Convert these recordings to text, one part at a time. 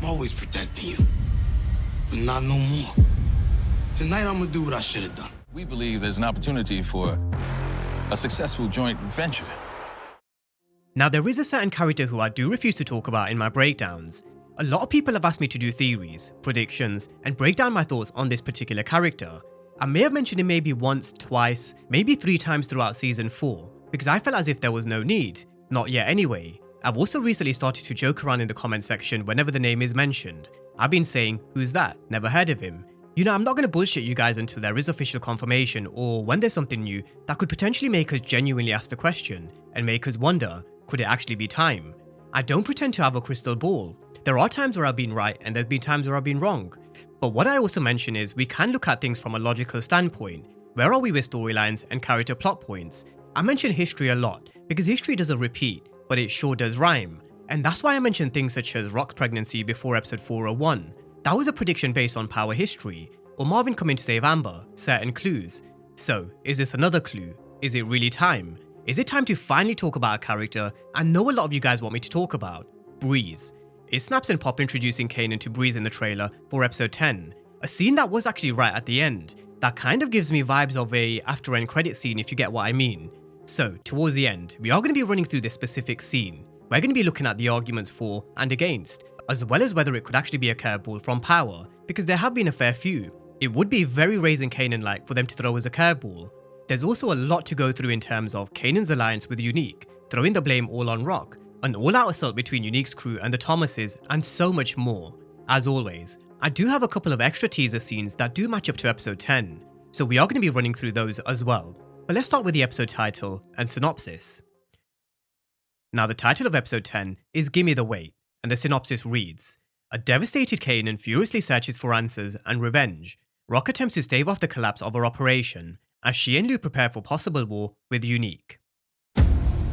always protecting you. But not no more. Tonight, I'm gonna do what I should have done. We believe there's an opportunity for a successful joint venture. Now, there is a certain character who I do refuse to talk about in my breakdowns. A lot of people have asked me to do theories, predictions, and break down my thoughts on this particular character. I may have mentioned him maybe once, twice, maybe 3 times throughout season 4, because I felt as if there was no need. Not yet anyway. I've also recently started to joke around in the comment section whenever the name is mentioned. I've been saying, who's that? Never heard of him. You know, I'm not going to bullshit you guys until there is official confirmation or when there's something new that could potentially make us genuinely ask the question and make us wonder, could it actually be time? I don't pretend to have a crystal ball. There are times where I've been right and there's been times where I've been wrong. But what I also mention is we can look at things from a logical standpoint. Where are we with storylines and character plot points? I mention history a lot because history doesn't repeat, but it sure does rhyme. And that's why I mentioned things such as Rock's pregnancy before episode 401. That was a prediction based on power history, or Marvin coming to save Amber, certain clues. So, is this another clue? Is it really time? Is it time to finally talk about a character I know a lot of you guys want me to talk about? Breeze. Is Snaps and Pop introducing Kanan to Breeze in the trailer for episode 10? A scene that was actually right at the end. That kind of gives me vibes of a after-end credit scene if you get what I mean. So, towards the end, we are going to be running through this specific scene. We're going to be looking at the arguments for and against, as well as whether it could actually be a curveball from Power, because there have been a fair few. It would be very Raising Kanan-like for them to throw as a curveball. There's also a lot to go through in terms of Kanan's alliance with Unique, throwing the blame all on Rock, an all-out assault between Unique's crew and the Thomases, and so much more. As always, I do have a couple of extra teaser scenes that do match up to episode 10, so we are going to be running through those as well. But let's start with the episode title and synopsis. Now, the title of episode 10 is Gimme the Weight, and the synopsis reads: a devastated Kanan furiously searches for answers and revenge. Rock attempts to stave off the collapse of her operation, as she and Lou prepare for possible war with Unique.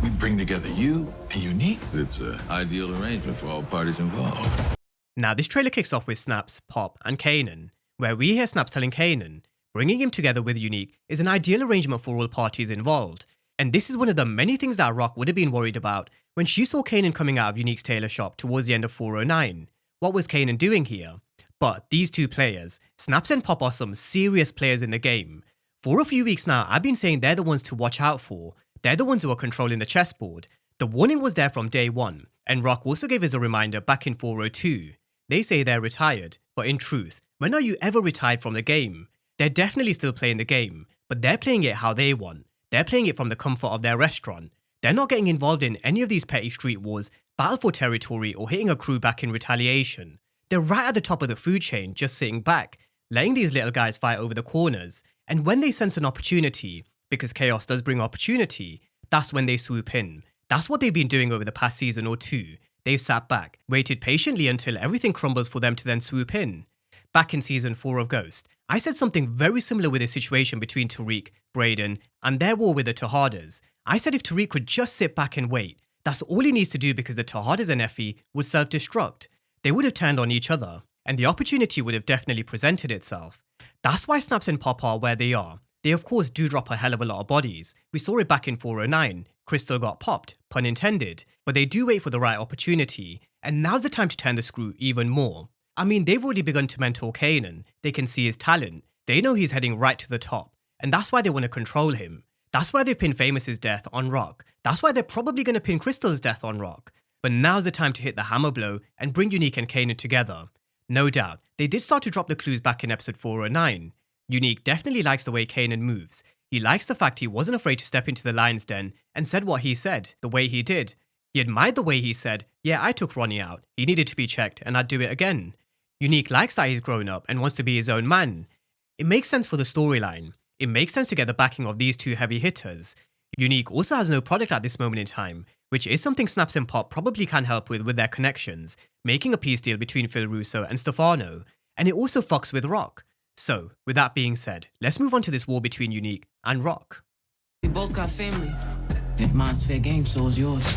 We bring together you and Unique. It's an ideal arrangement for all parties involved. Now, this trailer kicks off with Snaps, Pop, and Kanan, where we hear Snaps telling Kanan bringing him together with Unique is an ideal arrangement for all parties involved. And this is one of the many things that Rock would have been worried about when she saw Kanan coming out of Unique's tailor shop towards the end of 409. What was Kanan doing here? But these two players, Snaps and Pop, are some serious players in the game. For a few weeks now, I've been saying they're the ones to watch out for. They're the ones who are controlling the chessboard. The warning was there from day one, and Rock also gave us a reminder back in 402. They say they're retired, but in truth, when are you ever retired from the game? They're definitely still playing the game, but they're playing it how they want. They're playing it from the comfort of their restaurant. They're not getting involved in any of these petty street wars, battle for territory, or hitting a crew back in retaliation. They're right at the top of the food chain, just sitting back, letting these little guys fight over the corners. And when they sense an opportunity, because chaos does bring opportunity, that's when they swoop in. That's what they've been doing over the past season or two. They've sat back, waited patiently until everything crumbles for them to then swoop in. Back in season 4 of Ghost, I said something very similar with the situation between Tariq, Brayden, and their war with the Tejadas. I said if Tariq could just sit back and wait, that's all he needs to do, because the Tejadas and Effie would self-destruct. They would have turned on each other, and the opportunity would have definitely presented itself. That's why Snaps and Pop are where they are. They of course do drop a hell of a lot of bodies. We saw it back in 409. Crystal got popped, pun intended, but they do wait for the right opportunity, and now's the time to turn the screw even more. I mean, they've already begun to mentor Kanan. They can see his talent. They know he's heading right to the top, and that's why they want to control him. That's why they've pinned Famous's death on Rock. That's why they're probably going to pin Crystal's death on Rock. But now's the time to hit the hammer blow and bring Unique and Kanan together. No doubt, they did start to drop the clues back in episode 409. Unique definitely likes the way Kanan moves. He likes the fact he wasn't afraid to step into the lion's den and said what he said, the way he did. He admired the way he said, yeah, I took Ronnie out. He needed to be checked and I'd do it again. Unique likes that he's grown up and wants to be his own man. It makes sense for the storyline. It makes sense to get the backing of these two heavy hitters. Unique also has no product at this moment in time, which is something Snaps and Pop probably can help with their connections, making a peace deal between Phil Russo and Stefano, and it also fucks with Rock. So, with that being said, let's move on to this war between Unique and Rock. We both got family. If mine's fair game, so is yours.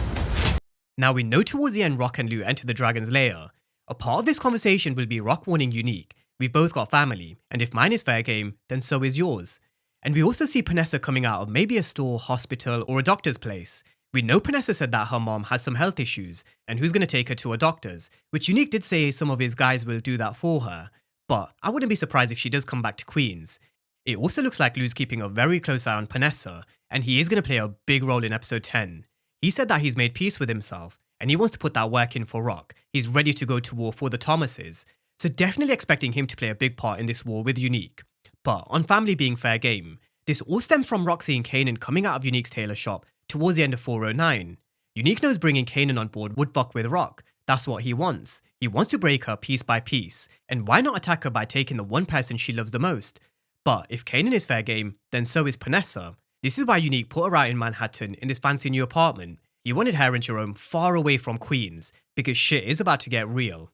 Now we know towards the end Rock and Lou enter the Dragon's Lair. A part of this conversation will be Rock warning Unique, we've both got family, and if mine is fair game, then so is yours. And we also see Panessa coming out of maybe a store, hospital, or a doctor's place. We know Panessa said that her mom has some health issues and who's going to take her to a doctor's, which Unique did say some of his guys will do that for her, but I wouldn't be surprised if she does come back to Queens. It also looks like Lou's keeping a very close eye on Panessa, and he is going to play a big role in episode 10. He said that he's made peace with himself, and he wants to put that work in for Raq. He's ready to go to war for the Thomases, so definitely expecting him to play a big part in this war with Unique. But on family being fair game, this all stems from Raq seeing Kanan coming out of Unique's tailor shop towards the end of 409. Unique knows bringing Kanan on board would fuck with Raq. That's what he wants. He wants to break her piece by piece, and why not attack her by taking the one person she loves the most? But if Kanan is fair game, then so is Panessa. This is why Unique put her out in Manhattan in this fancy new apartment. He wanted her and Jerome far away from Queens, because shit is about to get real.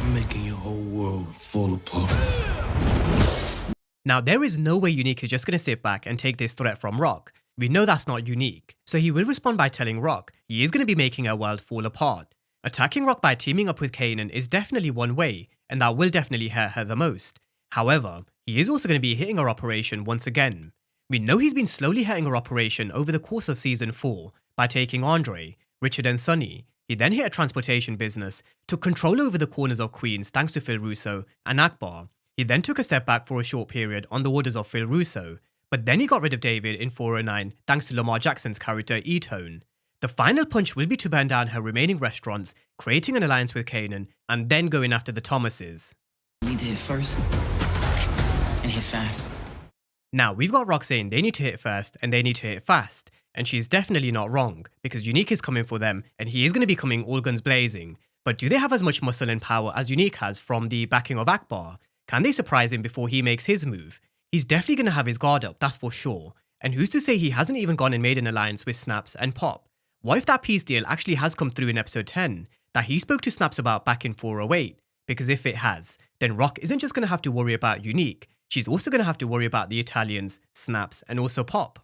I'm making your whole world fall apart. Now there is no way Unique is just going to sit back and take this threat from Raq. We know that's not Unique, so he will respond by telling Raq he is going to be making her world fall apart. Attacking Raq by teaming up with Kanan is definitely one way, and that will definitely hurt her the most. However, he is also going to be hitting her operation once again. We know he's been slowly hitting her operation over the course of season 4 by taking Andre, Richard and Sonny. He then hit a transportation business, took control over the corners of Queens thanks to Phil Russo and Akbar. He then took a step back for a short period on the orders of Phil Russo, but then he got rid of David in 409 thanks to Lamar Jackson's character E-Tone. The final punch will be to burn down her remaining restaurants, creating an alliance with Kanan, and then going after the Thomases. You need to hit first and hit fast. Now, we've got Raq saying they need to hit first and they need to hit fast, and she's definitely not wrong, because Unique is coming for them and he is going to be coming all guns blazing. But do they have as much muscle and power as Unique has from the backing of Akbar? Can they surprise him before he makes his move? He's definitely going to have his guard up, that's for sure. And who's to say he hasn't even gone and made an alliance with Snaps and Pop? What if that peace deal actually has come through in episode 10, that he spoke to Snaps about back in 408? Because if it has, then Raq isn't just going to have to worry about Unique, she's also going to have to worry about the Italians, Snaps, and also Pop.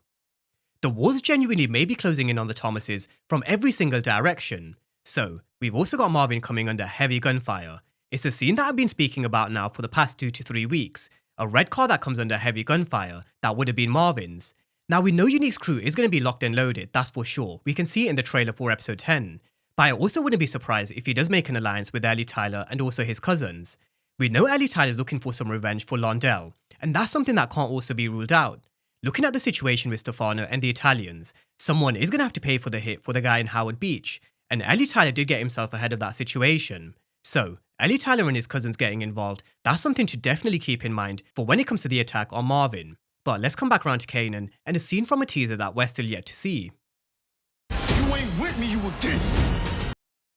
The wars genuinely may be closing in on the Thomases from every single direction. So, we've also got Marvin coming under heavy gunfire. It's a scene that I've been speaking about now for the past 2 to 3 weeks. A red car that comes under heavy gunfire, that would have been Marvin's. Now we know Unique's crew is going to be locked and loaded, that's for sure. We can see it in the trailer for episode 10. But I also wouldn't be surprised if he does make an alliance with Ellie Tyler and also his cousins. We know Ellie Tyler is looking for some revenge for Londell, and that's something that can't also be ruled out. Looking at the situation with Stefano and the Italians, someone is going to have to pay for the hit for the guy in Howard Beach, and Ellie Tyler did get himself ahead of that situation. So, Ellie Tyler and his cousins getting involved, that's something to definitely keep in mind for when it comes to the attack on Marvin. But let's come back around to Kanan and a scene from a teaser that we're still yet to see. You ain't with me, you against me.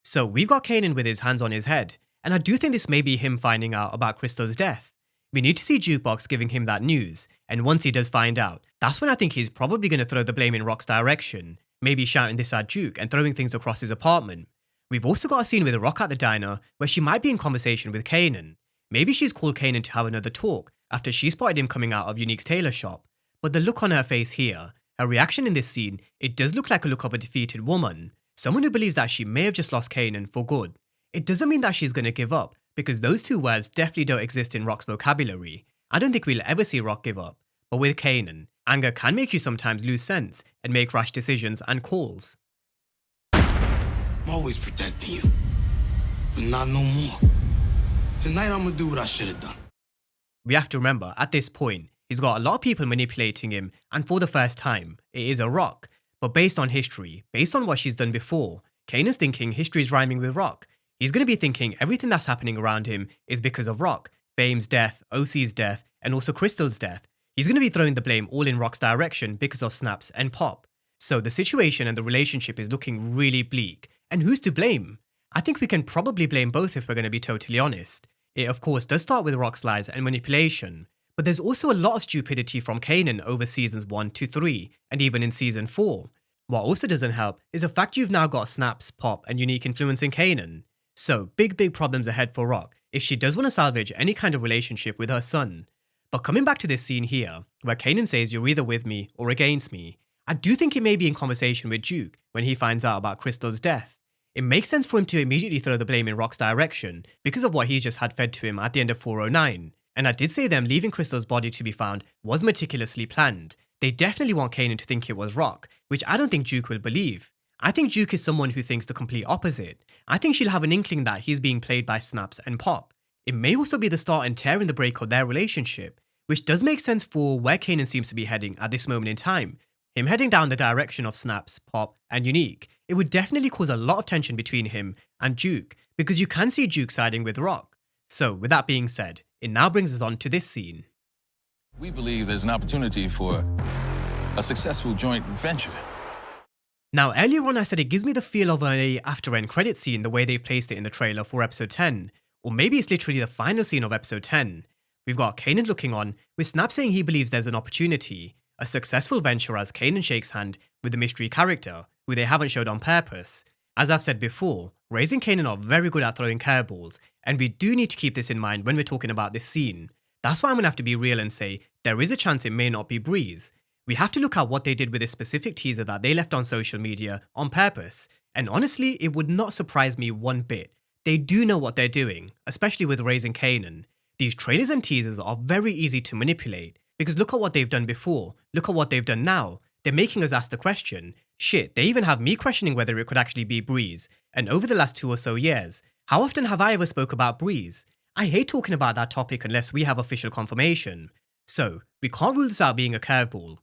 So we've got Kanan with his hands on his head, and I do think this may be him finding out about Crystal's death. We need to see Jukebox giving him that news, and once he does find out, that's when I think he's probably going to throw the blame in Raq's direction, maybe shouting this at Juke and throwing things across his apartment. We've also got a scene with Raq at the diner where she might be in conversation with Kanan. Maybe she's called Kanan to have another talk after she spotted him coming out of Unique's tailor shop. But the look on her face here, her reaction in this scene, it does look like a look of a defeated woman. Someone who believes that she may have just lost Kanan for good. It doesn't mean that she's going to give up, because those two words definitely don't exist in Raq's vocabulary. I don't think we'll ever see Raq give up. But with Kanan, anger can make you sometimes lose sense and make rash decisions and calls. I'm always protecting you, but not no more. Tonight I'm gonna do what I should have done. We have to remember, at this point, he's got a lot of people manipulating him, and for the first time, it is a Raq. But based on history, based on what she's done before, Kanan's thinking history is rhyming with Raq. He's going to be thinking everything that's happening around him is because of Raq, Fame's death, OC's death, and also Crystal's death. He's going to be throwing the blame all in Raq's direction because of Snaps and Pop. So the situation and the relationship is looking really bleak. And who's to blame? I think we can probably blame both if we're going to be totally honest. It of course does start with Raq's lies and manipulation, but there's also a lot of stupidity from Kanan over seasons 1 to 3, and even in season 4. What also doesn't help is the fact you've now got Snaps, Pop, and Unique influencing Kanan. So big problems ahead for Raq if she does want to salvage any kind of relationship with her son. But coming back to this scene here, where Kanan says you're either with me or against me, I do think he may be in conversation with Duke when he finds out about Crystal's death. It makes sense for him to immediately throw the blame in Raq's direction because of what he's just had fed to him at the end of 409. And I did say them leaving Crystal's body to be found was meticulously planned. They definitely want Kanan to think it was Rock, which I don't think Duke will believe. I think Duke is someone who thinks the complete opposite. I think she'll have an inkling that he's being played by Snaps and Pop. It may also be the start and tear in the break of their relationship, which does make sense for where Kanan seems to be heading at this moment in time. Him heading down the direction of Snaps, Pop, and Unique, it would definitely cause a lot of tension between him and Duke, because you can see Duke siding with Rock. So, with that being said, it now brings us on to this scene. We believe there's an opportunity for a successful joint venture. Now, earlier on I said it gives me the feel of a after-end credit scene the way they've placed it in the trailer for episode 10, or maybe it's literally the final scene of episode 10. We've got Kanan looking on, with Snap saying he believes there's an opportunity, a successful venture as Kanan shakes hand with the mystery character, who they haven't showed on purpose. As I've said before, Ray's and Kanan are very good at throwing curveballs, and we do need to keep this in mind when we're talking about this scene. That's why I'm going to have to be real and say, there is a chance it may not be Breeze. We have to look at what they did with this specific teaser that they left on social media on purpose, and honestly, it would not surprise me one bit. They do know what they're doing, especially with Ray's and Kanan. These trailers and teasers are very easy to manipulate, because look at what they've done before, look at what they've done now. They're making us ask the question. Shit, they even have me questioning whether it could actually be Breeze. And over the last 2 or so years, how often have I ever spoke about Breeze? I hate talking about that topic unless we have official confirmation. So, we can't rule this out being a curveball.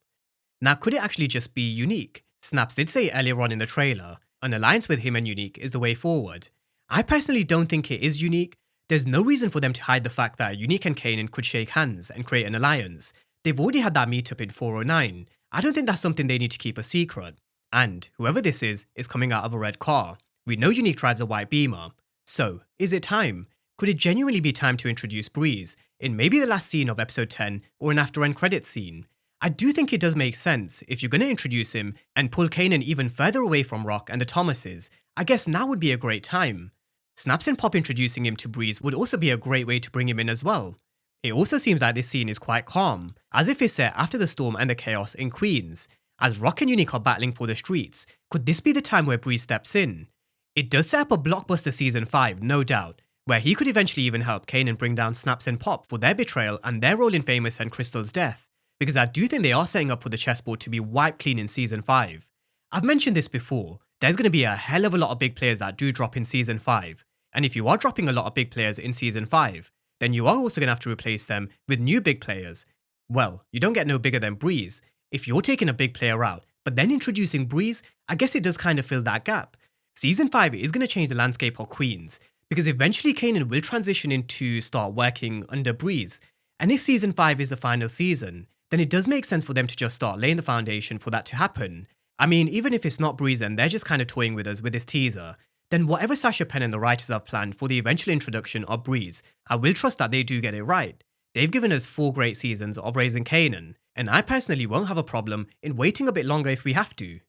Now, could it actually just be Unique? Snaps did say earlier on in the trailer, an alliance with him and Unique is the way forward. I personally don't think it is Unique. There's no reason for them to hide the fact that Unique and Kanan could shake hands and create an alliance. They've already had that meetup in 409. I don't think that's something they need to keep a secret. And whoever this is coming out of a red car. We know Unique drives a white Beamer. So, is it time? Could it genuinely be time to introduce Breeze in maybe the last scene of episode 10 or an after-end credits scene? I do think it does make sense if you're going to introduce him and pull Kanan even further away from Rock and the Thomases. I guess now would be a great time. Snaps and Pop introducing him to Breeze would also be a great way to bring him in as well. It also seems like this scene is quite calm, as if it's set after the storm and the chaos in Queens. As Rock and Unique are battling for the streets, could this be the time where Breeze steps in? It does set up a blockbuster season 5, no doubt, where he could eventually even help Kanan bring down Snaps and Pop for their betrayal and their role in Famous and Crystal's death, because I do think they are setting up for the chessboard to be wiped clean in season 5. I've mentioned this before, there's going to be a hell of a lot of big players that do drop in season 5, and if you are dropping a lot of big players in season 5, then you are also going to have to replace them with new big players. Well, you don't get no bigger than Breeze. If you're taking a big player out, but then introducing Breeze, I guess it does kind of fill that gap. Season 5 is going to change the landscape of Queens, because eventually Kanan will transition into start working under Breeze, and if season 5 is the final season, then it does make sense for them to just start laying the foundation for that to happen. I mean, even if it's not Breeze and they're just kind of toying with us with this teaser, then whatever Sasha Penn and the writers have planned for the eventual introduction of Breeze, I will trust that they do get it right. They've given us 4 great seasons of raising Kanan, and I personally won't have a problem in waiting a bit longer if we have to.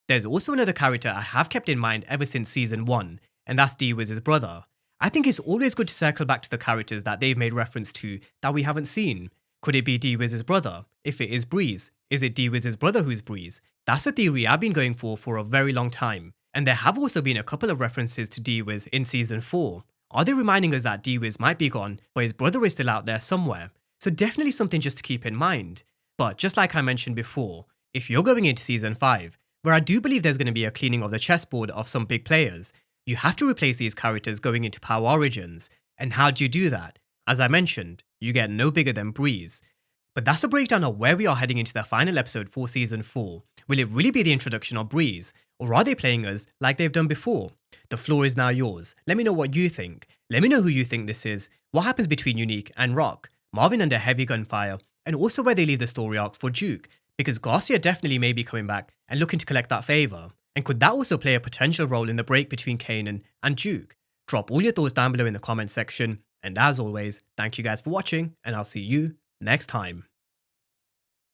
There's also another character I have kept in mind ever since season 1, and that's D-Wiz's brother. I think it's always good to circle back to the characters that they've made reference to that we haven't seen. Could it be D-Wiz's brother? If it is Breeze, is it D-Wiz's brother who's Breeze? That's a theory I've been going for a very long time. And there have also been a couple of references to D-Wiz in season 4. Are they reminding us that D-Wiz might be gone, but his brother is still out there somewhere? So definitely something just to keep in mind. But just like I mentioned before, if you're going into season 5, where I do believe there's going to be a cleaning of the chessboard of some big players, you have to replace these characters going into Power Origins. And how do you do that? As I mentioned, you get no bigger than Breeze. But that's a breakdown of where we are heading into the final episode for season 4. Will it really be the introduction of Breeze? Or are they playing us like they've done before? The floor is now yours. Let me know what you think. Let me know who you think this is, what happens between Unique and Rock, Marvin under heavy gunfire, and also where they leave the story arcs for Duke, because Garcia definitely may be coming back and looking to collect that favour. And could that also play a potential role in the break between Kanan and Duke? Drop all your thoughts down below in the comment section, and as always, thank you guys for watching, and I'll see you next time.